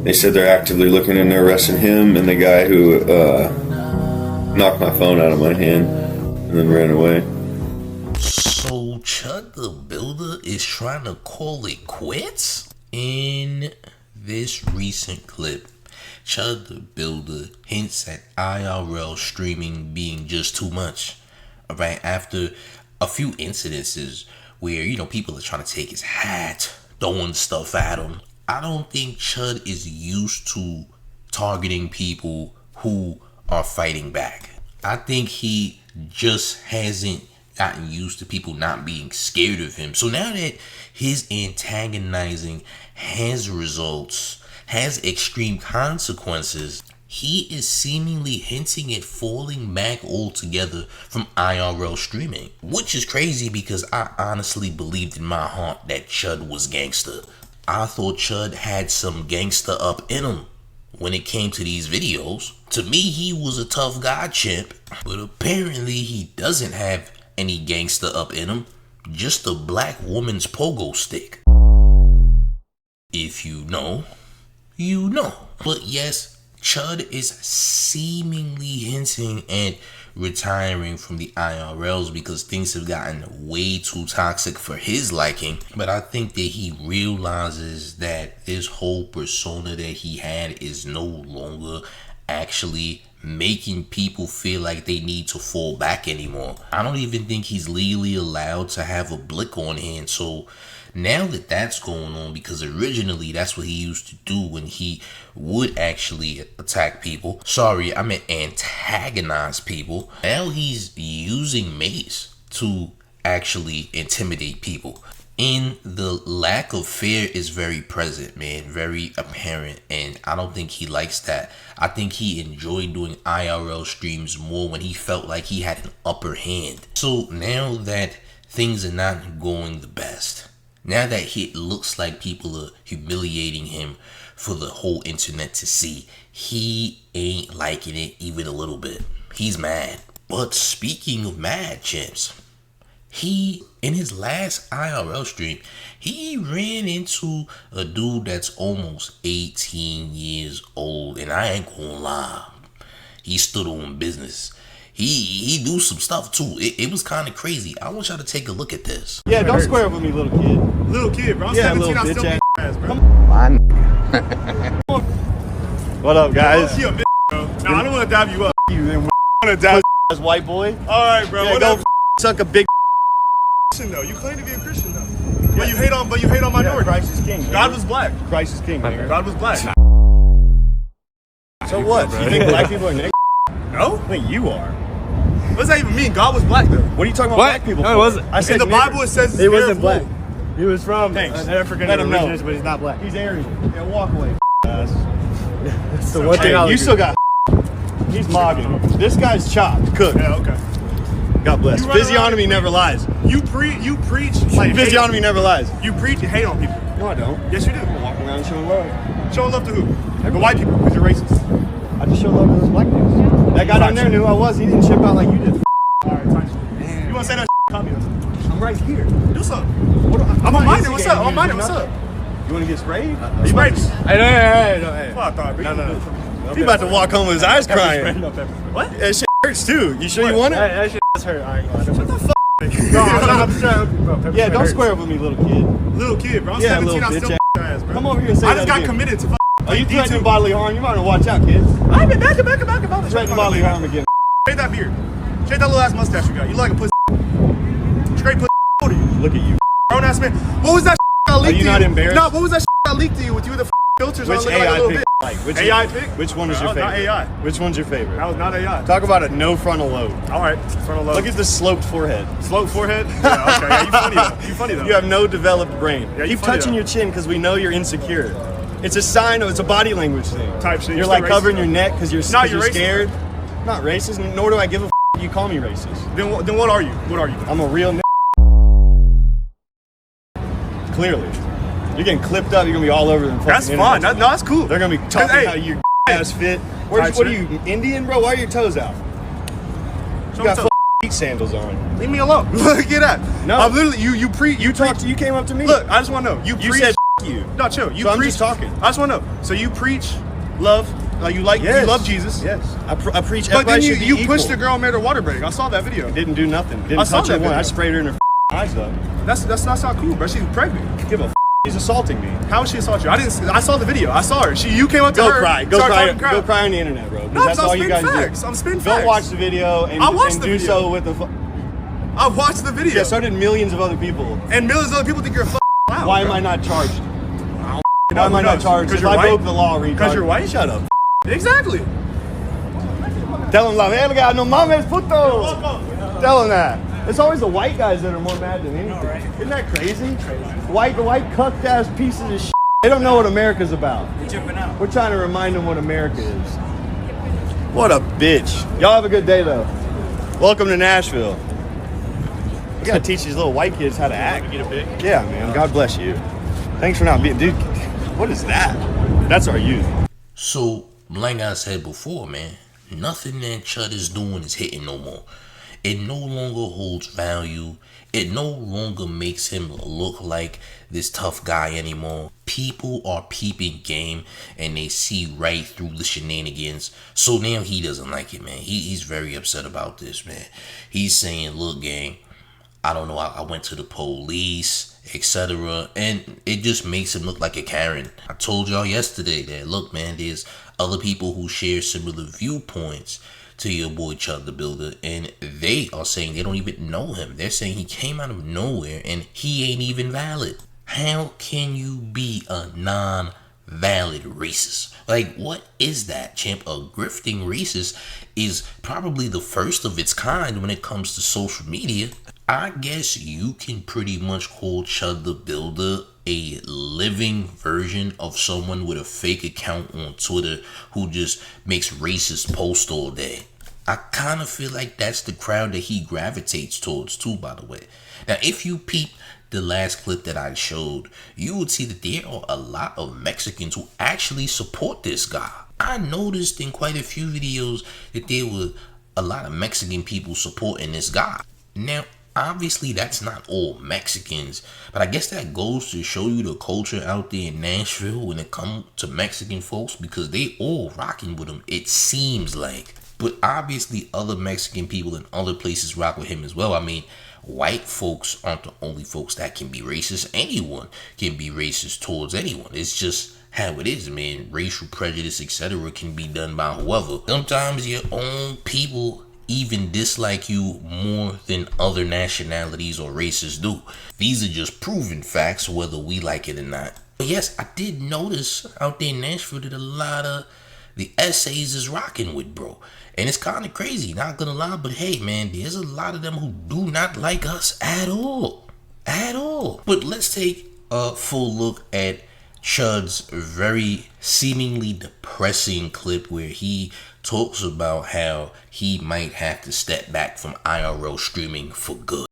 They said they're actively looking into arresting him and the guy who knocked my phone out of my hand and then ran away. So Chud the Builder is trying to call it quits? In this recent clip, Chud the Builder hints at IRL streaming being just too much. Alright, after a few incidences where, people are trying to take his hat, throwing stuff at him. I don't think Chud is used to targeting people who are fighting back. I think he just hasn't gotten used to people not being scared of him. So now that his antagonizing has results, has extreme consequences, he is seemingly hinting at falling back altogether from IRL streaming. Which is crazy because I honestly believed in my heart that Chud was gangster. I thought Chud had some gangster up in him when it came to these videos. To me, he was a tough guy chimp, but apparently he doesn't have any gangster up in him, just a black woman's pogo stick. If you know, you know. But yes, Chud is seemingly hinting at retiring from the IRLs because things have gotten way too toxic for his liking. But I think that he realizes that this whole persona that he had is no longer actually making people feel like they need to fall back anymore. I don't even think he's legally allowed to have a blick on hand. So now that that's going on, because originally that's what he used to do when he would actually attack people. Sorry, I meant antagonize people. Now he's using mace to actually intimidate people. And the lack of fear is very present, man, very apparent, and I don't think he likes that. I think he enjoyed doing IRL streams more when he felt like he had an upper hand. So now that things are not going the best, now that it looks like people are humiliating him for the whole internet to see, he ain't liking it even a little bit. He's mad. But speaking of mad chimps, he, in his last IRL stream, he ran into a dude that's almost 18 years old, and I ain't gonna lie, he stood on business. He do some stuff too. It was kind of crazy. I want y'all to take a look at this. Yeah, don't square up with me, little kid. Little kid, bro. I'm yeah, 17, little I'm still ass, bro. What up, guys? You a bitch, bro. No, I don't want to dab you up. You then I want to dab as white boy. All right, bro. Yeah, Whatever. go suck a big Christian though. You claim to be a Christian though. But you hate on minorities. Yeah, Christ is king. God was black. Christ is king. Nigga. God was black. So what? You think black people are niggas? No? I think you are. What does that even mean? God was black though. What are you talking about black people? No, it wasn't. I said in the Bible it says He wasn't black. He was from African origins, but he's not black. He's Aryan. Yeah, walk away. That's the one thing Hey, you still got. He's mogging. This guy's chopped, cooked. Yeah, okay. God bless. You run Physiognomy around- never lies. You preach like Physiognomy never lies. You preach and hate on people. No, I don't. Yes, you do. I'm walking around showing love. Showing love to who? The white people, because you're racist. I just show love to those black dudes. That guy down there knew who I was. He didn't ship out like you did. Alright, time. You want to say that communist? I'm right here. Do something. I'm a minor, what's up? I'm a minor, what's up? You want to get sprayed? You righteous? Hey. That's what I thought, bro. No. He about to walk home with his eyes crying. What? That shit hurts too. You sure you want it? That shit does hurt. I ain't gonna lie. What the fuck? No, I'm straight, bro. Yeah, don't square up with me, little kid. Little kid, bro. I'm Yeah, 17, I'm little still bitch ass, bro. Come over here and say I that just got again. committed to Are you threatening D2. bodily harm? You might want to watch out, kids. I've been back. Threatening bodily harm again. Shave that beard. Shave that little ass mustache you got. You like a pussy. Straight pussy. What are you? Look at you. Grown ass man. What was that got leaked to you? Are you not embarrassed? No, what was that got leaked to you with you with the filters Which on looking like a AI little pick? bitch? Like, which AI pick? Which one is No, your not favorite? AI. Which one's your favorite? That was not AI. Talk about a no frontal lobe. All right. Frontal lobe. Look at the sloped forehead. Sloped forehead? Yeah, okay. Yeah, you funny though. You funny though. You have no developed brain. Yeah, you Keep funny touching though. your chin because we know you're insecure. It's a sign of, it's a body language thing. Type shit. You're still like racist, covering though. your neck because you're, No, you're racist. scared. I'm not racist, nor do I give a you call me racist. Then what are you? What are you? I'm a real Clearly. You're getting clipped up, you're gonna be all over them. That's fine. No, that's cool. They're gonna be talking Hey, how your ass fit. What are you, Indian, bro? Why are your toes out? You got feet sandals on. Leave me alone. Look at that. No. I'm literally you You came up to me. Look, I just want to know. You said you. No, chill. You So I'm preach. just talking. I just want to know. So you preach love. You love Jesus. Yes. I preach. But then everybody should be you equal. pushed the girl and made her water break. I saw that video. Didn't do nothing. Didn't I saw touch her that one. video. I sprayed her in her eyes though. That's not cool, bro. She's pregnant. Give a. She's assaulting me. How would she assault you? I saw the video. I saw her. You came up to Go her. cry. Go started cry. talking crap. Go cry on the internet, bro. 'Cause No, that's I'm all you spitting guys facts. do. I'm spitting Go facts. watch the video and, I watched and the do video. so with the. I watched the video. Yeah, so did millions of other people. And millions of other people think you're a clown. Why bro. am I not charged? Why Why am I not charged? Because If you're I white. broke the law, retard. Because you're white. Shut up. Exactly. Tell him la verga, no mames, puto. Tell him that. It's always the white guys that are more mad than anything. Isn't that crazy? The white cucked ass pieces of shit. They don't know what America's about. We're trying to remind them what America is. What a bitch. Y'all have a good day though. Welcome to Nashville. We gotta teach these little white kids how to act. Yeah, man. God bless you. Thanks for not being, dude. What is that? That's our youth. So, like I said before, man, nothing that Chud is doing is hitting no more. It no longer holds value. It no longer makes him look like this tough guy anymore. People are peeping game and they see right through the shenanigans. So now he doesn't like it, man. He's very upset about this, man. He's saying, look, gang, I don't know, I went to the police, etc. And it just makes him look like a Karen. I told y'all yesterday that, look, man, there's other people who share similar viewpoints to your boy Chud the Builder, and they are saying they don't even know him. They're saying he came out of nowhere and he ain't even valid. How can you be a non-valid racist? Like, what is that, champ? A grifting racist is probably the first of its kind when it comes to social media. I guess you can pretty much call Chud the Builder a living version of someone with a fake account on Twitter who just makes racist posts all day. I kind of feel like that's the crowd that he gravitates towards too, by the way. Now, if you peep the last clip that I showed, you would see that there are a lot of Mexicans who actually support this guy. I noticed in quite a few videos that there were a lot of Mexican people supporting this guy. Now, obviously, that's not all Mexicans, but I guess that goes to show you the culture out there in Nashville when it comes to Mexican folks, because they all rocking with him, it seems like. But obviously, other Mexican people in other places rock with him as well. I mean, white folks aren't the only folks that can be racist. Anyone can be racist towards anyone. It's just how it is, man. Racial prejudice, etc. can be done by whoever. Sometimes your own people even dislike you more than other nationalities or races do. These are just proven facts, whether we like it or not. But yes, I did notice out there in Nashville that a lot of the essays is rocking with, bro. And it's kind of crazy, not gonna lie, but hey, man, there's a lot of them who do not like us at all. At all. But let's take a full look at Chud's very seemingly depressing clip where he talks about how he might have to step back from IRL streaming for good.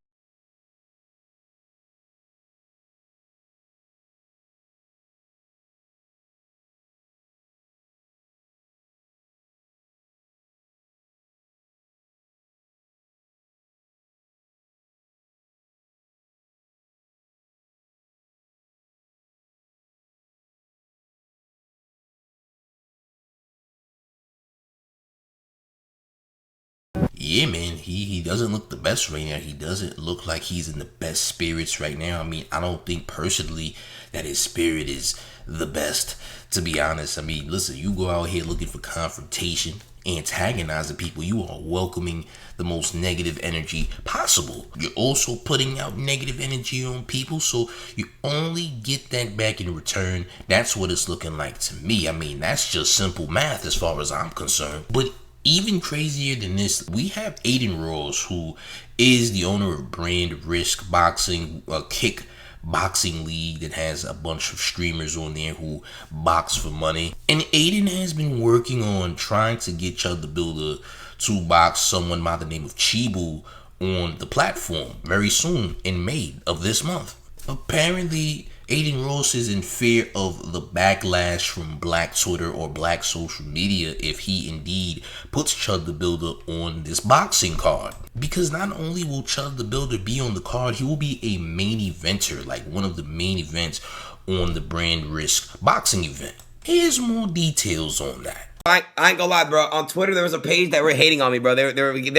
Yeah, man, he doesn't look the best right now. He doesn't look like he's in the best spirits right now. I mean, I don't think personally that his spirit is the best, to be honest. I mean, listen, you go out here looking for confrontation, antagonizing people, you are welcoming the most negative energy possible. You're also putting out negative energy on people, so you only get that back in return. That's what it's looking like to me. I mean, that's just simple math as far as I'm concerned. But even crazier than this, we have Adin Ross, who is the owner of Brand Risk Boxing, a kickboxing league that has a bunch of streamers on there who box for money. And Adin has been working on trying to get Chud the Builder to box someone by the name of Chibu on the platform very soon in May of this month. Apparently, Adin Ross is in fear of the backlash from black Twitter or black social media if he indeed puts Chud the Builder on this boxing card. Because not only will Chud the Builder be on the card, he will be a main eventer, like one of the main events on the Brand Risk boxing event. Here's more details on that. I ain't gonna lie, bro. On Twitter, there was a page that were hating on me, bro. They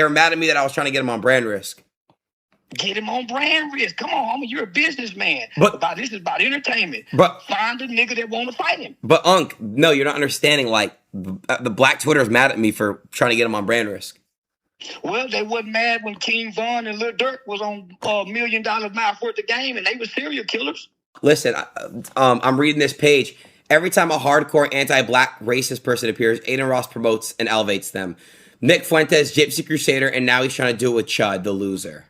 were mad at me that I was trying to get him on Brand Risk. Get him on Brand Risk. Come on, homie. You're a businessman. This is about entertainment. But find a nigga that want to fight him. But Unc, no, you're not understanding. Like the black Twitter is mad at me for trying to get him on Brand Risk. Well, they wasn't mad when King Von and Lil Durk was on $1 million mouth worth of game, and they were serial killers. Listen, I'm reading this page. Every time a hardcore anti-black racist person appears, Adin Ross promotes and elevates them. Nick Fuentes, Gypsy Crusader, and now he's trying to do it with Chud, the loser.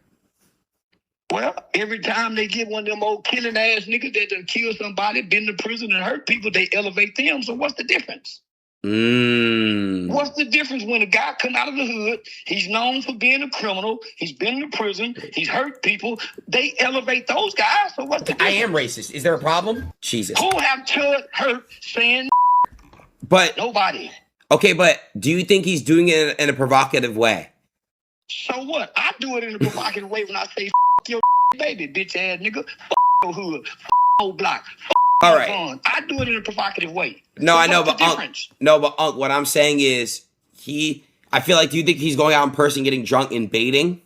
Well, every time they get one of them old killing ass niggas that done kill somebody, been to prison and hurt people, they elevate them. So what's the difference? What's the difference when a guy come out of the hood, he's known for being a criminal, he's been to prison, he's hurt people, they elevate those guys, so what's the difference? I am racist. Is there a problem? Jesus. Who have Chud hurt saying But nobody? Okay, but do you think he's doing it in a provocative way? So what? I do it in a provocative way when I say your baby, bitch ass nigga, your hood, your block, all right. Fun. I do it in a provocative way. No, so I know, but Unc, what I'm saying is I feel like, do you think he's going out in person getting drunk and baiting?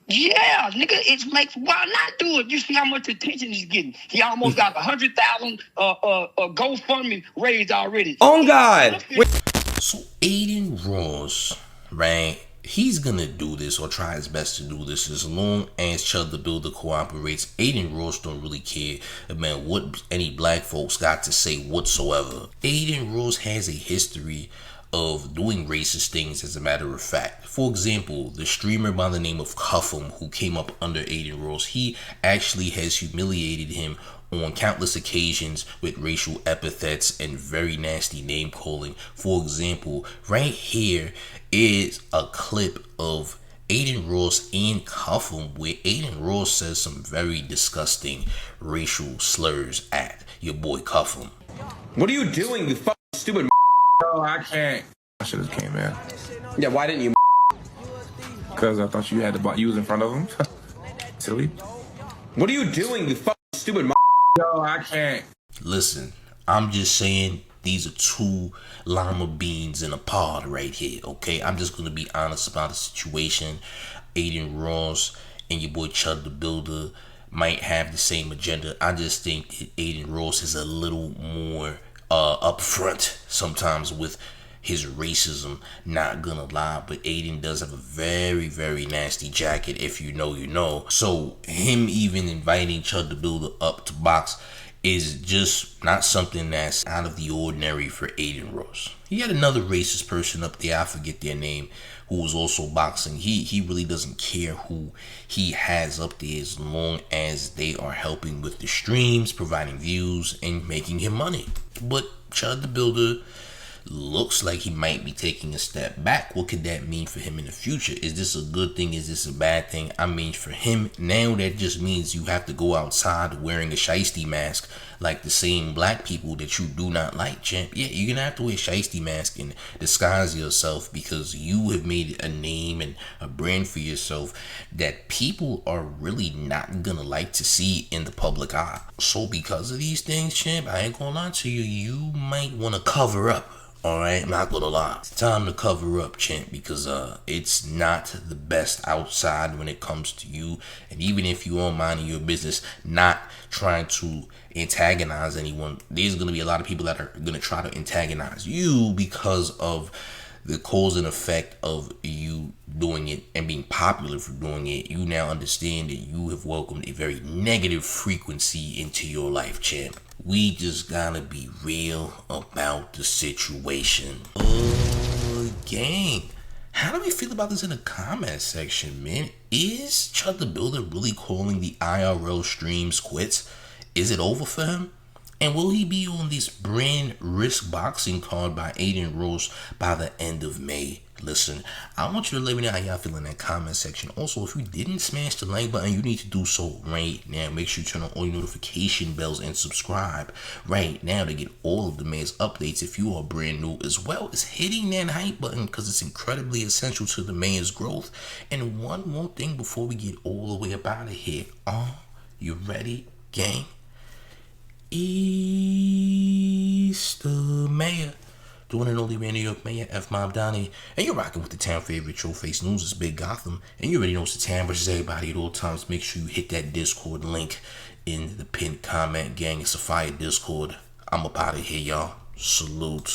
Yeah, nigga, why not do it? You see how much attention he's getting. He almost got 100,000 GoFundMe raised already. Oh God. So Adin Ross, right? He's gonna do this or try his best to do this as long as Chud the Builder cooperates. Adin Ross don't really care about what any black folks got to say whatsoever. Adin Ross has a history of doing racist things, as a matter of fact. For example, the streamer by the name of Cuff'em, who came up under Adin Ross, he actually has humiliated him on countless occasions with racial epithets and very nasty name calling. For example, right here is a clip of Adin Ross and Cuff'em where Adin Ross says some very disgusting racial slurs at your boy Cuff'em. What are you doing, you fucking stupid? Oh, I can't. I should have came in. Yeah, why didn't you? Because I thought you had to. You was in front of him. Silly. What are you doing, you fucking stupid? Yo, I can't. Listen, I'm just saying these are two lima beans in a pod right here, okay? I'm just going to be honest about the situation. Adin Ross and your boy Chud the Builder might have the same agenda. I just think that Adin Ross is a little more upfront sometimes with his racism, not gonna lie, but Adin does have a very, very nasty jacket. If you know, you know. So him even inviting Chud the Builder up to box is just not something that's out of the ordinary for Adin Ross. He had another racist person up there, I forget their name, who was also boxing. He really doesn't care who he has up there as long as they are helping with the streams, providing views, and making him money. But Chud the Builder looks like he might be taking a step back. What could that mean for him in the future? Is this a good thing? Is this a bad thing? I mean, for him now, that just means you have to go outside wearing a shiesty mask like the same black people that you do not like, champ. Yeah, you're gonna have to wear a shiesty mask and disguise yourself because you have made a name and a brand for yourself that people are really not gonna like to see in the public eye. So because of these things, champ, I ain't gonna lie to you, you might want to cover up. Alright, I'm not gonna lie. It's time to cover up, champ, because it's not the best outside when it comes to you. And even if you are minding your business, not trying to antagonize anyone, there's gonna be a lot of people that are gonna try to antagonize you because of the cause and effect of you doing it and being popular for doing it. You now understand that you have welcomed a very negative frequency into your life, champ. We just gotta be real about the situation. Gang, how do we feel about this in the comment section, man? Is Chud the Builder really calling the IRL streams quits? Is it over for him? And will he be on this Brand Risk boxing card by Adin Ross by the end of May? Listen, I want you to let me know how y'all feel in that comment section. Also, if you didn't smash the like button, you need to do so right now. Make sure you turn on all your notification bells and subscribe right now to get all of the man's updates if you are brand new, as well as hitting that hype button because it's incredibly essential to the man's growth. And one more thing before we get all the way up out of here. Are you ready, gang? It's the mayor. The one and only man, New York Mayor, F. Mob Donnie. And you're rocking with the town favorite Showface News. It's Big Gotham. And you already know it's the town versus everybody at all times. Make sure you hit that Discord link in the pinned comment, gang. It's a fire Discord. I'm up out of here, y'all. Salute.